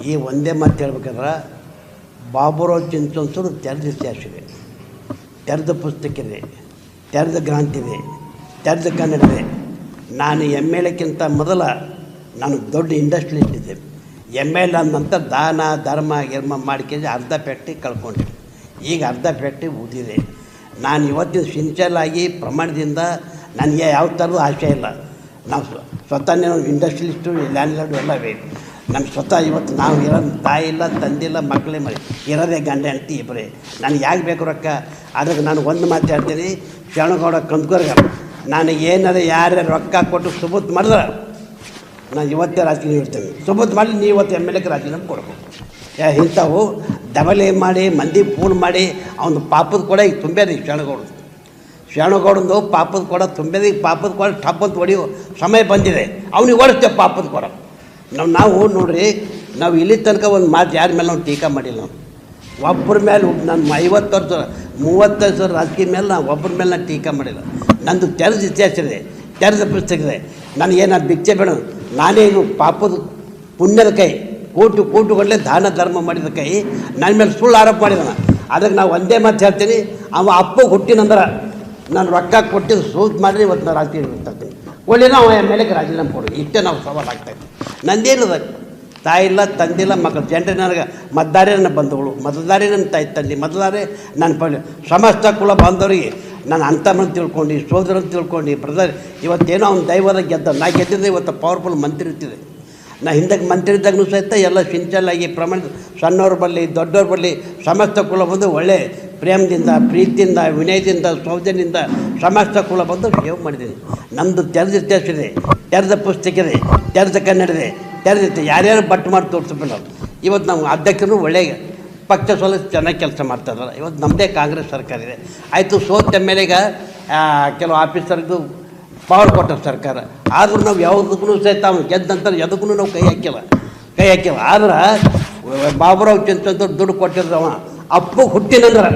ಈ ಒಂದೇ ಮಾತು ಹೇಳ್ಬೇಕಾದ್ರೆ ಬಾಬುರಾವ್ ಚಿಂಚೋನ್ಸರು ತೆರೆದ ಇತಿಹಾಸ ಇದೆ, ತೆರೆದ ಪುಸ್ತಕ ಇದೆ, ತೆರೆದ ಗ್ರಂಥ ಇದೆ, ತೆರೆದ ಕನ್ನಡ ಇದೆ. ನಾನು ಎಮ್ ಎಲ್ ಎಕ್ಕಿಂತ ಮೊದಲ ನಾನು ದೊಡ್ಡ ಇಂಡಸ್ಟ್ರಿಯಲಿಸ್ಟ್ ಇದ್ದೆ. ಎಮ್ ಎಲ್ ಎ ನಂತರ ದಾನ ಧರ್ಮ ಗಿರ್ಮ ಮಾಡ್ಕೊಂಡು ಅರ್ಧ ಫ್ಯಾಕ್ಟ್ರಿ ಕಳ್ಕೊಂಡೆ. ಈಗ ಅರ್ಧ ಫ್ಯಾಕ್ಟ್ರಿ ಉಳಿದಿದೆ. ನಾನು ಇವತ್ತಿನ ಸಿನ್ಸಿಯರಾಗಿ ಪ್ರಮಾಣದಿಂದ ನನಗೆ ಯಾವ ಥರದ್ದು ಆಸೆ ಇಲ್ಲ. ನಾವು ಸ್ವತಃ ಇಂಡಸ್ಟ್ರಿಯಲಿಸ್ಟು ಲ್ಯಾಂಡ್ ಲಾರ್ಡು ಎಲ್ಲ ಬೇಕು. ನಮ್ಮ ಸ್ವತಃ ಇವತ್ತು ನಾವು ಇರೋದು ತಾಯಿ ಇಲ್ಲ, ತಂದಿಲ್ಲ, ಮಕ್ಕಳೇ ಮರಿ ಇರೋದೇ ಗಂಡ ಹೆಂಡತಿ ಇಬ್ಬರೇ. ನನಗೆ ಯಾಕೆ ಬೇಕು ರೊಕ್ಕ? ಅದಕ್ಕೆ ನಾನು ಒಂದು ಮಾತು ಹೇಳ್ತೀನಿ, ಶರಣಗೌಡ ಕಂದ್ಕೋರ್ಗ ನಾನು ಏನಾದ್ರು ಯಾರ್ಯಾರು ರೊಕ್ಕ ಕೊಟ್ಟು ಸುಬೂತ್ ಮಾಡಿದ್ರೆ ನಾನು ಇವತ್ತೇ ರಾಜಕೀಯ ಇರ್ತೇನೆ. ಸುಬೂತ್ ಮಾಡಿ ನೀವು ಇವತ್ತು ಎಮ್ ಎಲ್ ಎಗೆ ರಾಜೀನಾಮೆ ಕೊಡ್ಬೇಕು. ಇಂಥವು ದಬಲೆ ಮಾಡಿ ಮಂದಿ ಫೋನ್ ಮಾಡಿ ಅವನು ಪಾಪದ ಕೂಡ ಈಗ ತುಂಬ್ಯದ. ಈಗ ಶರಣಗೌಡಂದು ಪಾಪದ ಕೂಡ ತುಂಬ್ಯದ. ಈಗ ಪಾಪದ ಕೂಡ ಟಪ್ ಅಂತ ಹೊಡೆಯೋ ಸಮಯ ಬಂದಿದೆ. ಅವ್ನಿಗೆ ಓಡಿಸ್ತೇವೆ ಪಾಪದ ಕೂಡ. ನಾವು ನೋಡ್ರಿ, ನಾವು ಇಲ್ಲಿ ತನಕ ಒಂದು ಮಾತು ಯಾರ ಮೇಲೆ ನಾವು ಟೀಕಾ ಮಾಡಿಲ್ಲ. ನಾವು ಒಬ್ಬರ ಮೇಲೆ ನಾನು 50 ವರ್ಷ 35 ವರ್ಷ ರಾಜಕೀಯ ಮೇಲೆ ನಾವು ಒಬ್ಬರ ಮೇಲೆ ನಾನು ಟೀಕಾ ಮಾಡಿಲ್ಲ. ನಂದು ತೆರೆದ ಇತಿಹಾಸ ಇದೆ, ತೆರೆದ ಪುಸ್ತಕ ಇದೆ. ನನಗೇನು ಭಿಕ್ಷೆ ಬೇಡ. ನಾನೇ ಇದು ಪಾಪದ ಪುಣ್ಯದ ಕೈ, ಕೋಟುಗಟ್ಟಲೆ ದಾನ ಧರ್ಮ ಮಾಡಿದ ಕೈ ನನ್ನ ಮೇಲೆ ಸುಳ್ಳು ಆರೋಪ ಮಾಡಿದಾನ. ಅದಕ್ಕೆ ನಾವು ಒಂದೇ ಮಾತು ಹೇಳ್ತೀನಿ, ಅವ ಅಪ್ಪ ಹುಟ್ಟಿನಂದ್ರೆ ನಾನು ರೊಕ್ಕ ಕೊಟ್ಟಿದ್ದು ಸೂಟ್ ಮಾಡಿದ್ರೆ ಇವತ್ತು ನಾನು ರಾಜಕೀಯ ಇರ್ತೀನಿ. ಒಳ್ಳೆ ನಾವು ಎಮ್ ಎಲ್ ಎಗೆ ರಾಜೀನಾಮೆ ಕೊಡೋದು, ಇಷ್ಟೇ ನಾವು ಸವಾಲು ಆಗ್ತಾಯಿದ್ವಿ. ನಂದೇನದ ತಾಯಿ ಇಲ್ಲ, ತಂದಿಲ್ಲ, ಮಕ್ಕಳು ಜನರೇ ನನಗೆ ಮತದಾರೇ ನನ್ನ ಬಂಧುಗಳು, ಮತದಾರೇ ನನ್ನ ತಾಯಿ ತಂದೆ, ಮತದಾರೇ ನನ್ನ ಸಮಸ್ತ ಕುಲ ಬಾಂಧವರಿಗೆ ನಾನು ಅಂತಮನ್ನು ತಿಳ್ಕೊಂಡು, ಸೋದರನ್ನು ತಿಳ್ಕೊಂಡು, ಬ್ರದರ್ ಇವತ್ತೇನೋ ಅವ್ನು ದೈವದ ಗೆದ್ದ. ನಾ ಗೆದ್ದಿದ್ದೆ ಇವತ್ತು ಪವರ್ಫುಲ್ ಮಂತ್ರಿ ಇರ್ತಿದೆ. ನಾ ಹಿಂದಕ್ಕೆ ಮಂತ್ರಿ ಇದ್ದಾಗೂ ಸಹಿತ ಎಲ್ಲ ಸಿಂಚಲಾಗಿ ಪ್ರಮಾಣ ಸಣ್ಣವ್ರ ಬರಲಿ ದೊಡ್ಡವ್ರ ಬರಲಿ ಸಮಸ್ತ ಕುಲ ಬಂದು ಒಳ್ಳೆ ಪ್ರೇಮದಿಂದ, ಪ್ರೀತಿಯಿಂದ, ವಿನಯದಿಂದ, ಸೌಜನ್ಯದಿಂದ ಸಮಸ್ತ ಕುಲ ಬಂದು ಸೇವೆ ಮಾಡಿದ್ದೀನಿ. ನಮ್ಮದು ತೆರೆದ ಇತಿಹಾಸ ಇದೆ, ತೆರೆದ ಪುಸ್ತಕ ಇದೆ, ತೆರೆದ ಕನ್ನಡ ಇದೆ, ತೆರೆದಿತ್ತು. ಯಾರ್ಯಾರು ಬಟ್ಟು ಮಾಡಿ ತೋರಿಸ್ಬಿಲ್ಲ. ಇವತ್ತು ನಾವು ಅಧ್ಯಕ್ಷರು ಒಳ್ಳೆಯ ಪಕ್ಷ ಸೋಲ ಚೆನ್ನಾಗಿ ಕೆಲಸ ಮಾಡ್ತಾಯಿದ್ದಾರೆ. ಇವತ್ತು ನಮ್ಮದೇ ಕಾಂಗ್ರೆಸ್ ಸರ್ಕಾರ ಇದೆ. ಆಯಿತು, ಸೋತ ಮೇಲೆಗೆ ಕೆಲವು ಆಫೀಸರ್ದು ಪವರ್ ಕೊಟ್ಟ ಸರ್ಕಾರ. ಆದರೂ ನಾವು ಯಾವುದಕ್ಕೂ ಸಹಿತ ಅವ್ನು ಗೆದ್ದ ನಂತರ ಎದಕ್ಕೂ ನಾವು ಕೈ ಹಾಕಿಲ್ಲ. ಆದ್ರೆ ಬಾಬುರಾವ್ ಚಿಂಚೋನ್ಸರು ದುಡ್ಡು ಕೊಟ್ಟಿರ್ದವ ಅಪ್ಪು ಹುಟ್ಟಿನಂದ್ರೆ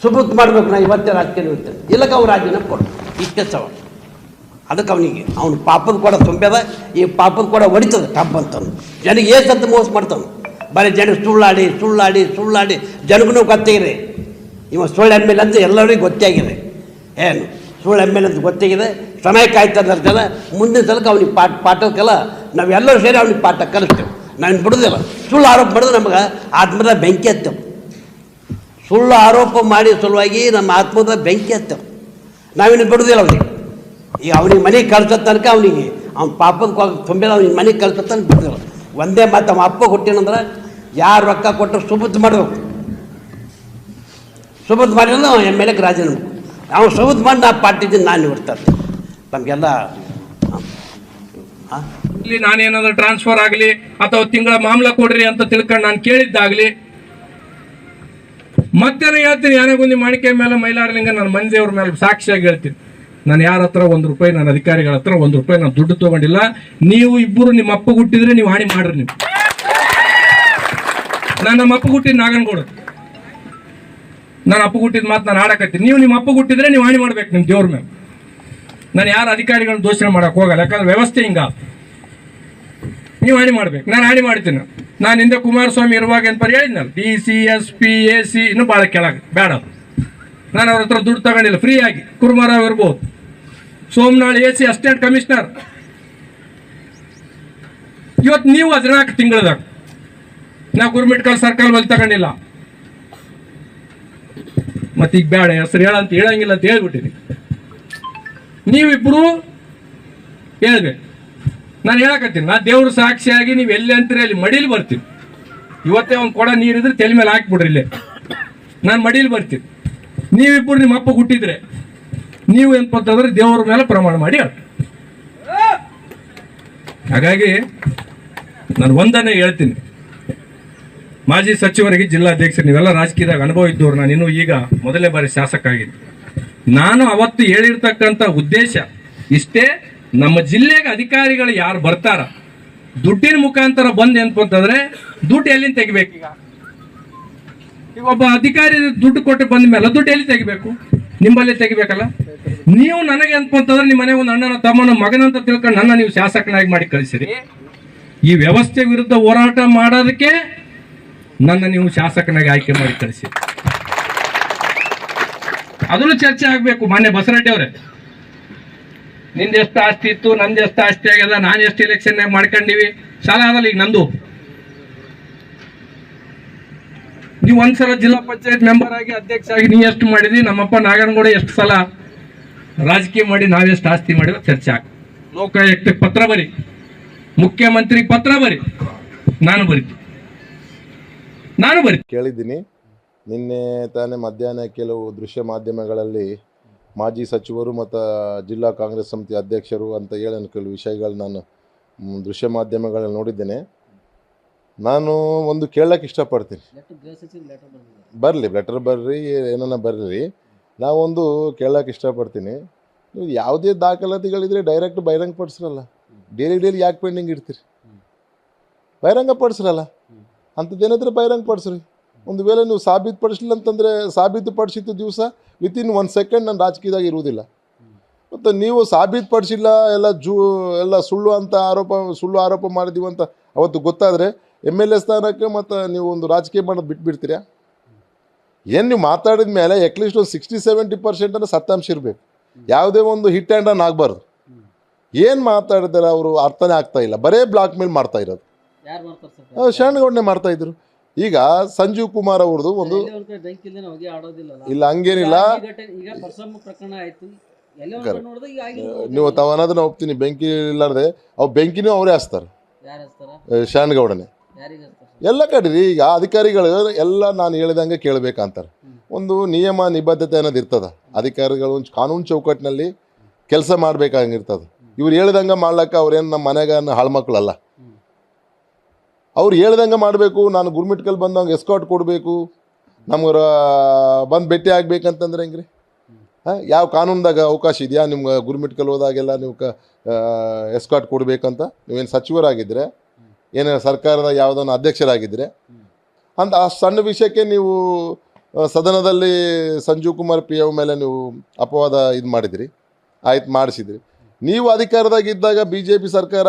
ಸುಬೂತ್ ಮಾಡ್ಬೇಕು. ನಾ ಇವತ್ತೇ ರಾಜಕೀಯ ಇರ್ತೇನೆ, ಇಲ್ಲಕ್ಕೆ ಅವ್ರು ರಾಜೀನಾಮೆ ಕೊಡು, ಇಷ್ಟೇ ಸವಾಲು. ಅದಕ್ಕೆ ಅವನು ಪಾಪದ ಕೂಡ ತುಂಬ್ಯದ. ಈ ಪಾಪದ ಕೂಡ ಹೊಡಿತದೆ ಟಬ್ ಅಂತಂದು ಜನಗೆ ಏಸಂತ ಮೋಸ ಮಾಡ್ತಾನೆ. ಬರೀ ಜನ ಸುಳ್ಳಾಡಿ ಜನಗೂ ಗೊತ್ತಾಗಿದೆ. ಇವ ಸುಳ್ಳು ಎಮ್ ಎಲ್ ಅಂತ ಎಲ್ಲರಿಗೂ ಗೊತ್ತಾಗಿದೆ. ಏನು ಸುಳ್ಳು ಎಮ್ ಎಲ್ ಅಂತ ಗೊತ್ತಾಗಿದೆ. ಸಮಯ ಕಾಯ್ತಾರೆ ಜನ. ಮುಂದಿನ ಸಲಕ್ಕೆ ಅವ್ನಿಗೆ ಪಾಠಕ್ಕೆಲ್ಲ ನಾವೆಲ್ಲರೂ ಸೇರಿ ಅವ್ನಿಗೆ ಪಾಠ ಕಲಿಸ್ತೇವೆ. ನಾನು ಬಿಡೋದಿಲ್ಲ. ಸುಳ್ಳು ಆರೋಪ ಮಾಡಿದ್ರೆ ನಮಗೆ ಆತ್ಮದ ಬೆಂಕಿ ಹತ್ತೇವೆ. ಸುಳ್ಳು ಆರೋಪ ಮಾಡಿ ಸಲುವಾಗಿ ನಮ್ಮ ಆತ್ಮದ ಬೆಂಕಿ ಹತ್ತೇವೆ. ನಾವಿನ್ನು ಬಿಡೋದಿಲ್ಲ ಅವನಿಗೆ. ಈಗ ಅವನಿಗೆ ಮನೆಗೆ ಕಳ್ಸೋ ತನಕ ಅವ್ನು ಪಾಪದ ತುಂಬಿದ ಅವ್ನಿಗೆ ಮನೆಗೆ ಕಳ್ಸೋ ತನಕ ಬಿಡೋದಿಲ್ಲ. ಒಂದೇ ಮಾತು, ಅವ ಅಪ್ಪ ಹುಟ್ಟಿನಂದ್ರೆ ಯಾರು ರೊಕ್ಕ ಕೊಟ್ಟರು ಸುಬೂತ್ ಮಾಡಬೇಕು. ಸುಬೂತ್ ಮಾಡಿದ್ರೆ ಅವ್ನು ಎಮ್ ಎಲ್ ಎಗೆ ರಾಜೀನಾಮೆ. ಅವ್ನು ಸುಬೂತ್ ಮಾಡಿ ನಾ ಪಾರ್ಟಿದ್ದೀನಿ, ನಾನು ಇರ್ತಾರೆ ನಮಗೆಲ್ಲ. ಇಲ್ಲಿ ನಾನೇನಾದ್ರೂ ಟ್ರಾನ್ಸ್ಫರ್ ಆಗಲಿ ಅಥವಾ ತಿಂಗಳ ಮಾಮೂಲ ಕೊಡ್ರಿ ಅಂತ ತಿಳ್ಕೊಂಡು ನಾನು ಕೇಳಿದ್ದಾಗಲಿ, ಮತ್ತೇನೋ ಹೇಳ್ತೀನಿ, ಯಾನಗುಂದಿ ಮಾಣಿಕೆ ಮೇಲೆ ಮೈಲಾರಲಿಂಗ ನನ್ನ ಮಂದಿಯವ್ರ ಮೇಲೆ ಸಾಕ್ಷಿಯಾಗಿ ಹೇಳ್ತೀನಿ. ನಾನು ಯಾರ ಹತ್ರ ₹1 ನನ್ನ ಅಧಿಕಾರಿಗಳ ಹತ್ರ ₹1 ನಾನು ದುಡ್ಡು ತೊಗೊಂಡಿಲ್ಲ. ನೀವು ಇಬ್ಬರು ನಿಮ್ಮ ಅಪ್ಪ ಹುಟ್ಟಿದ್ರೆ ನೀವು ಹಾನಿ ಮಾಡ್ರಿ. ನೀವು ನಮ್ಮ ಅಪ್ಪ ಹುಟ್ಟಿದ ನಾಗನಗೌಡ, ನಾನು ಅಪ್ಪ ಹುಟ್ಟಿದ ಮಾತು ನಾನು ಆಡಕತ್ತೀನಿ. ನೀವು ನಿಮ್ಮ ಅಪ್ಪ ಹುಟ್ಟಿದ್ರೆ ನೀವು ಹಾನಿ ಮಾಡ್ಬೇಕು ನಿಮ್ಮ ದೇವ್ರ ಮೇಲೆ. ನಾನು ಯಾರ ಅಧಿಕಾರಿಗಳನ್ನ ದೋಷಣೆ ಮಾಡಕ್ಕೆ ಹೋಗಲ್ಲ, ಯಾಕಂದ್ರೆ ವ್ಯವಸ್ಥೆ ಹಿಂಗ. ನೀವು ಹಾನಿ ಮಾಡ್ಬೇಕು, ನಾನು ಹಾನಿ ಮಾಡ್ತೀನಿ. ನಾನು ಹಿಂದೆ ಕುಮಾರಸ್ವಾಮಿ ಇರುವಾಗ ಅಂತ ಹೇಳಿದ್ನಲ್ಲ, DC SP AC ಇನ್ನೂ ಭಾಳ ಕೆಳಗೆ ಬೇಡ. ನಾನು ಅವ್ರ ಹತ್ರ ದುಡ್ಡು ತಗೊಂಡಿಲ್ಲ, ಫ್ರೀ ಆಗಿ. ಕುರ್ಮಾರಾವ್ ಇರ್ಬೋದು, ಸೋಮನಾಳ್ AC ಅಸಿಸ್ಟೆಂಟ್ ಕಮಿಷನರ್. ಇವತ್ತು ನೀವು 14 ತಿಂಗಳದಾಗ ನಾವು ಗುರುಮಿಟ್ಕಲ್ ಸರ್ಕಲ್ ಬಲ್ಲಿ ತಗೊಂಡಿಲ್ಲ. ಮತ್ತೀಗ ಬೇಡ ಹೆಸರು ಹೇಳಂತ ಹೇಳಂಗಿಲ್ಲ ಅಂತ ಹೇಳ್ಬಿಟ್ಟಿನಿ. ನೀವಿಬ್ರು ಹೇಳ್ಬೇಕು. ನಾನು ಹೇಳಕತ್ತೀನಿ, ನಾ ದೇವ್ರ ಸಾಕ್ಷಿಯಾಗಿ ನೀವು ಎಲ್ಲಿ ಅಂತೀರಿ ಅಲ್ಲಿ ಮಡಿಲಿ ಬರ್ತೀನಿ. ಇವತ್ತೇ ಒಂದು ಕೊಡ ನೀರಿದ್ರೆ ತಲೆ ಮೇಲೆ ಹಾಕ್ಬಿಡ್ರಿ, ಇಲ್ಲೇ ನಾನು ಮಡಿಲಿ ಬರ್ತೀನಿ. ನೀವಿಬ್ಬರು ನಿಮ್ಮ ಅಪ್ಪ ಹುಟ್ಟಿದ್ರೆ ನೀವು ಏನಪ್ಪಂತಂದ್ರೆ ದೇವ್ರ ಮೇಲೆ ಪ್ರಮಾಣ ಮಾಡಿ ಹೇಳಿ. ಹಾಗಾಗಿ ನಾನು ಒಂದನ್ನೇ ಹೇಳ್ತೀನಿ, ಮಾಜಿ ಸಚಿವರಿಗೆ, ಜಿಲ್ಲಾಧ್ಯಕ್ಷರು, ನೀವೆಲ್ಲ ರಾಜಕೀಯದಾಗ ಅನುಭವ ಇದ್ದವ್ರು. ನಾನು ಇನ್ನೂ ಈಗ ಮೊದಲನೇ ಬಾರಿ ಶಾಸಕ ಆಗಿದ್ದೆ. ನಾನು ಅವತ್ತು ಹೇಳಿರ್ತಕ್ಕಂಥ ಉದ್ದೇಶ ಇಷ್ಟೇ, ನಮ್ಮ ಜಿಲ್ಲೆಗೆ ಅಧಿಕಾರಿಗಳು ಯಾರು ಬರ್ತಾರ ದುಡ್ಡಿನ ಮುಖಾಂತರ ಬಂದು ಅಂತಂದ್ರೆ ದುಡ್ಡು ಎಲ್ಲಿಂದ ತೆಗಿಬೇಕು? ಈಗ ಒಬ್ಬ ಅಧಿಕಾರಿ ದುಡ್ಡು ಕೊಟ್ಟು ಬಂದ ಮೇಲೆ ದುಡ್ಡು ಎಲ್ಲಿ ತೆಗಿಬೇಕು? ನಿಮ್ಮಲ್ಲಿ ತೆಗಿಬೇಕಲ್ಲ. ನೀವು ನನಗೆ ಅಂತಂದ್ರೆ ನಿಮ್ಮ ಮನೆಗೆ ಒಂದು ಅಣ್ಣನ ತಮ್ಮನ ಮಗನಂತ ತಿಳ್ಕೊಂಡು ನನ್ನ ನೀವು ಶಾಸಕನಾಗಿ ಮಾಡಿ ಕಳಿಸಿರಿ. ಈ ವ್ಯವಸ್ಥೆ ವಿರುದ್ಧ ಹೋರಾಟ ಮಾಡೋದಕ್ಕೆ ನನ್ನ ನೀವು ಶಾಸಕನಾಗಿ ಆಯ್ಕೆ ಮಾಡಿ ಕಳಿಸಿ. ಅದನ್ನು ಚರ್ಚೆ ಆಗಬೇಕು. ಮಾನ್ಯ ಬಸವರೆಡ್ಡಿ ಅವರೇ, ನಿಂದೆಷ್ಟು ಆಸ್ತಿ ಇತ್ತು, ನಂದೆಷ್ಟು ಆಸ್ತಿ ಆಗ್ಯದ, ನಾನು ಎಷ್ಟು ಎಲೆಕ್ಷನ್ ಮಾಡ್ಕೊಂಡಿವಿ, ಸಾಲ ಅದಲ್ಲ ಈಗ ನಂದು. ನೀವು ಒಂದ್ಸಲ ಜಿಲ್ಲಾ ಪಂಚಾಯತ್ ಮೆಂಬರ್ ಆಗಿ ಅಧ್ಯಕ್ಷ ಆಗಿ ನೀ ಎಷ್ಟು ಮಾಡಿದ್ವಿ, ನಮ್ಮಪ್ಪ ನಾಗನಗೌಡ ಎಷ್ಟು ಸಲ ರಾಜಕೀಯ ಮಾಡಿ ನಾವೆಷ್ಟು ಆಸ್ತಿ ಮಾಡಿರೋ ಚರ್ಚೆ ಆಗ. ಲೋಕಾಯುಕ್ತಕ್ಕೆ ಪತ್ರ ಬರಿ, ಮುಖ್ಯಮಂತ್ರಿಗೆ ಪತ್ರ ಬರಿ, ನಾನು ಬರೀ ಕೇಳಿದ್ದೀನಿ. ನಿನ್ನೆ ತಾನೇ ಮಧ್ಯಾಹ್ನ ಕೆಲವು ದೃಶ್ಯ ಮಾಧ್ಯಮಗಳಲ್ಲಿ ಮಾಜಿ ಸಚಿವರು ಮತ್ತು ಜಿಲ್ಲಾ ಕಾಂಗ್ರೆಸ್ ಸಮಿತಿ ಅಧ್ಯಕ್ಷರು ಅಂತ ಹೇಳಿ ಕೆಲವು ವಿಷಯಗಳು ನಾನು ದೃಶ್ಯ ಮಾಧ್ಯಮಗಳಲ್ಲಿ ನೋಡಿದ್ದೇನೆ. ನಾನು ಒಂದು ಕೇಳಕ್ಕೆ ಇಷ್ಟಪಡ್ತೀನಿ, ಬರಲಿ ಲೆಟರ್ ಬರ್ರಿ, ಏನನ್ನ ಬರ್ರಿ, ನಾವೊಂದು ಕೇಳಕ್ಕೆ ಇಷ್ಟಪಡ್ತೀನಿ. ನೀವು ಯಾವುದೇ ದಾಖಲಾತಿಗಳಿದ್ರೆ ಡೈರೆಕ್ಟ್ ಬಹಿರಂಗ ಪಡಿಸ್ರಲ್ಲ, ಡೈಲಿ ಯಾಕೆ ಪೆಂಡಿಂಗ್ ಇಡ್ತೀರಿ? ಬಹಿರಂಗ ಪಡಿಸ್ರಲ್ಲ, ಅಂಥದ್ದೇನಾದ್ರೆ ಬಹಿರಂಗ ಪಡಿಸ್ರಿ. ಒಂದು ವೇಳೆ ನೀವು ಸಾಬೀತುಪಡಿಸಲಿಲ್ಲ ಅಂತಂದರೆ ಸಾಬೀತುಪಡಿಸಿದ ದಿವಸ ವಿತಿನ್ 1 ಸೆಕೆಂಡ್ ನಾನು ರಾಜಕೀಯದಾಗ ಇರುವುದಿಲ್ಲ. ಮತ್ತು ನೀವು ಸಾಬೀತುಪಡಿಸಿಲ್ಲ, ಎಲ್ಲ ಸುಳ್ಳು ಆರೋಪ ಮಾಡಿದ್ದೀವಿ ಅಂತ ಅವತ್ತು ಗೊತ್ತಾದರೆ MLA ಸ್ಥಾನಕ್ಕೆ ಮತ್ತು ನೀವು ಒಂದು ರಾಜಕೀಯ ಮಾಡೋದು ಬಿಟ್ಬಿಡ್ತೀರಾ? ಏನು ನೀವು ಮಾತಾಡಿದ ಮೇಲೆ ಅಟ್ಲೀಸ್ಟ್ ಒಂದು 60-70% ಸತ್ಯಾಂಶ ಇರಬೇಕು. ಯಾವುದೇ ಒಂದು ಹಿಟ್ ಆ್ಯಂಡ್ ರನ್ ಆಗಬಾರ್ದು. ಏನು ಮಾತಾಡಿದಾರೆ ಅವರು ಅರ್ಥನೇ ಆಗ್ತಾ ಇಲ್ಲ. ಬರೇ ಬ್ಲಾಕ್ ಮೇಲ್ ಮಾಡ್ತಾ ಇರೋದು. ಶರಣಗೌಡನೆ ಮಾಡ್ತಾ ಇದ್ರು. ಈಗ ಸಂಜೀವ್ ಕುಮಾರ್ ಅವ್ರದ್ದು ಒಂದು ಇಲ್ಲ, ಹಂಗೇನಿಲ್ಲ, ನೀವು ತಾವನ್ನೋದನ್ನ ಒಪ್ತೀನಿ. ಬೆಂಕಿ ಇಲ್ಲಾರ್ದೆ ಅವು ಬೆಂಕಿನೂ ಅವರೇ ಹಚ್ತಾರೆ, ಶರಣಗೌಡನೆ ಎಲ್ಲ ಕಡೆ. ಈಗ ಅಧಿಕಾರಿಗಳು ಎಲ್ಲ ನಾನು ಹೇಳಿದಂಗೆ ಕೇಳಬೇಕಂತಾರೆ. ಒಂದು ನಿಯಮ ನಿಬದ್ಧತೆ ಅನ್ನೋದು ಇರ್ತದೆ. ಅಧಿಕಾರಿಗಳು ಒಂದು ಕಾನೂನು ಚೌಕಟ್ಟಿನಲ್ಲಿ ಕೆಲಸ ಮಾಡಬೇಕಾಗಿರ್ತದೆ. ಇವ್ರು ಹೇಳ್ದಂಗೆ ಮಾಡ್ಲಿಕ್ಕೆ ಅವ್ರೇನು ನಮ್ಮ ಮನೆಗೆ ಹಾಳು ಮಕ್ಕಳಲ್ಲ. ಅವ್ರು ಹೇಳ್ದಂಗೆ ಮಾಡಬೇಕು. ನಾನು ಗುರ್ಮಿಟ್ಕಲ್ ಬಂದಂಗೆ ಎಸ್ಕಾಟ್ ಕೊಡಬೇಕು, ನಮ್ಗೆ ಬಂದು ಭೇಟಿ ಆಗ್ಬೇಕಂತಂದ್ರೆ ಹೆಂಗ್ರಿ? ಯಾವ ಕಾನೂನ್ದಾಗ ಅವಕಾಶ ಇದೆಯಾ ನಿಮ್ಗೆ ಗುರ್ಮಿಟ್ಕಲ್ ಹೋದಾಗೆಲ್ಲ ನೀವು ಎಸ್ಕಾಟ್ ಕೊಡಬೇಕಂತ? ನೀವೇನು ಸಚಿವರಾಗಿದ್ದರೆ, ಏನು ಸರ್ಕಾರದ ಯಾವುದನ್ನು ಅಧ್ಯಕ್ಷರಾಗಿದ್ದರೆ ಅಂತ ಆ ಸಣ್ಣ ವಿಷಯಕ್ಕೆ ನೀವು ಸದನದಲ್ಲಿ ಸಂಜೀವ್ ಕುಮಾರ್ PO ಮೇಲೆ ನೀವು ಅಪವಾದ ಇದು ಮಾಡಿದಿರಿ, ಆಯ್ತು ಮಾಡಿಸಿದ್ರಿ. ನೀವು ಅಧಿಕಾರದಾಗಿದ್ದಾಗ BJP ಸರ್ಕಾರ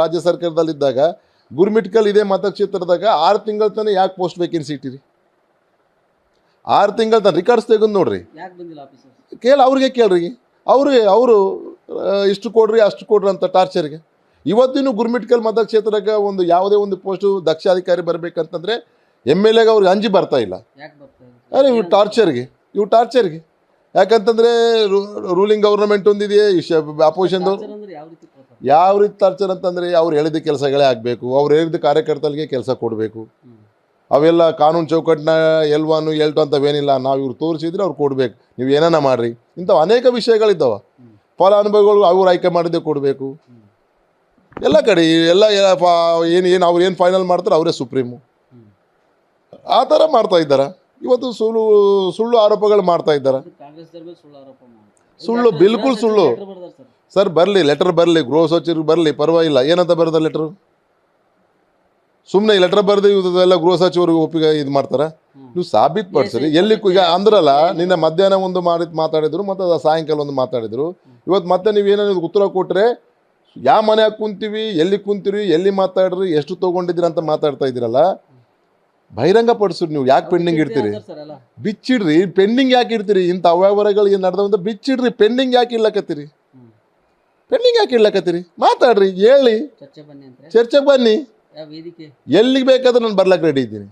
ರಾಜ್ಯ ಸರ್ಕಾರದಲ್ಲಿದ್ದಾಗ ಗುರ್ಮಿಟ್ಕಲ್ ಇದೇ ಮತಕ್ಷೇತ್ರದಾಗ 6 ತಿಂಗಳ ತನಕ ಯಾಕೆ ಪೋಸ್ಟ್ ವೇಕೆನ್ಸಿ ಇಟ್ಟಿರಿ? 6 ತಿಂಗಳ ತನಕ ರಿಕಾರ್ಡ್ಸ್ ತೆಗೆದು ನೋಡ್ರಿ, ಅವ್ರಿಗೆ ಕೇಳ್ರಿ. ಅವರು ಇಷ್ಟು ಕೊಡ್ರಿ ಅಷ್ಟು ಕೊಡ್ರಿ ಅಂತ ಟಾರ್ಚರ್ಗೆ. ಇವತ್ತಿನ ಗುರ್ಮಿಟ್ಕಲ್ ಮತಕ್ಷೇತ್ರಕ್ಕೆ ಒಂದು ಯಾವುದೇ ಒಂದು ಪೋಸ್ಟು ದಕ್ಷ ಅಧಿಕಾರಿ ಬರಬೇಕಂತಂದ್ರೆ MLAಗೆ ಅವ್ರಿಗೆ ಅಂಜಿ ಬರ್ತಾ ಇಲ್ಲ. ಅರೆ ಇವು ಟಾರ್ಚರ್ಗೆ ಯಾಕಂತಂದರೆ ರೂಲಿಂಗ್ ಗೌರ್ಮೆಂಟ್ ಒಂದಿದೆಯೇ, ಅಪೋಸಿಷನ್ದವ್ರು ಯಾವ ರೀತಿ ಟಾರ್ಚರ್ ಅಂತಂದರೆ ಅವ್ರು ಹೇಳಿದ ಕೆಲಸಗಳೇ ಆಗಬೇಕು, ಅವ್ರು ಹೇಳಿದ ಕಾರ್ಯಕರ್ತರಿಗೆ ಕೆಲಸ ಕೊಡಬೇಕು. ಅವೆಲ್ಲ ಕಾನೂನು ಚೌಕಟ್ಟಿನ L1 L2 ಅಂತವೇನಿಲ್ಲ. ನಾವು ಇವ್ರು ತೋರಿಸಿದ್ರೆ ಅವ್ರು ಕೊಡಬೇಕು, ನೀವು ಏನಾನ ಮಾಡಿರಿ. ಇಂಥವು ಅನೇಕ ವಿಷಯಗಳಿದ್ದಾವೆ. ಫಲಾನುಭವಿಗಳು ಅವ್ರು ಆಯ್ಕೆ ಮಾಡಿದ್ದೇ ಕೊಡಬೇಕು. ಎಲ್ಲ ಕಡೆ ಎಲ್ಲ ಏನು ಅವ್ರು ಏನು ಫೈನಲ್ ಮಾಡ್ತಾರೆ ಅವರೇ ಸುಪ್ರೀಮು. ಆ ಥರ ಮಾಡ್ತಾ ಇದ್ದಾರೆ. ಇವತ್ತು ಸುಳ್ಳು ಆರೋಪಗಳು ಮಾಡ್ತಾ ಇದ್ದಾರೆ. ಸುಳ್ಳು, ಬಿಲ್ಕುಲ್ ಸುಳ್ಳು ಸರ್. ಬರಲಿ ಲೆಟರ್ ಬರಲಿ, ಗೃಹ ಸಚಿವರಿಗೆ ಬರಲಿ, ಪರವಾಗಿಲ್ಲ. ಏನಂತ ಬರೆದ ಲೆಟ್ರು? ಸುಮ್ಮನೆ ಲೆಟರ್ ಬರೆದು ಇದೆಲ್ಲ ಗೃಹ ಸಚಿವರಿಗೆ ಒಪ್ಪಿಗೆ ಇದು ಮಾಡ್ತಾರೆ. ನೀವು ಸಾಬೀತು ಪಡಿಸ್ರಿ. ಎಲ್ಲಿ ಈಗ ಅಂದ್ರಲ್ಲ, ನಿನ್ನೆ ಮಧ್ಯಾಹ್ನ ಒಂದು ಮಾತಾಡಿದ್ರು, ಮತ್ತು ಸಾಯಂಕಾಲ ಒಂದು ಮಾತಾಡಿದ್ರು. ಇವತ್ತು ಮತ್ತೆ ನೀವೇನೋ ಉತ್ತರ ಕೊಟ್ಟರೆ ಯಾವ ಮನೆಯಾಗ ಕುಂತೀವಿ, ಎಲ್ಲಿ ಕುಂತೀರಿ, ಎಲ್ಲಿ ಮಾತಾಡ್ರಿ, ಎಷ್ಟು ತೊಗೊಂಡಿದ್ದೀರಿ ಅಂತ ಮಾತಾಡ್ತಾ ಇದ್ದೀರಲ್ಲ, ಬಹಿರಂಗ ಪಡಿಸ್ರಿ. ನೀವು ಯಾಕೆ ಪೆಂಡಿಂಗ್ ಇಡ್ತೀರಿ? ಬಿಚ್ಚಿಡ್ರಿ. ಪೆಂಡಿಂಗ್ ಯಾಕೆ ಇಡ್ತೀರಿ? ಇಂಥ ಅವ್ಯವಹಾರಗಳು ಏನು ನಡೆದವಂತ ಬಿಚ್ಚಿಡ್ರಿ. ಪೆಂಡಿಂಗ್ ಯಾಕೆ ಇಡ್ಲಕತ್ತೀರಿ? ಮಾತಾಡ್ರಿ, ಹೇಳಿ, ಚರ್ಚೆಗೆ ಬನ್ನಿ. ಎಲ್ಲಿಗೆ ಬೇಕಾದ್ರೆ ನಾನು ಬರ್ಲಕ್ಕೆ ರೆಡಿ ಇದ್ದೀನಿ,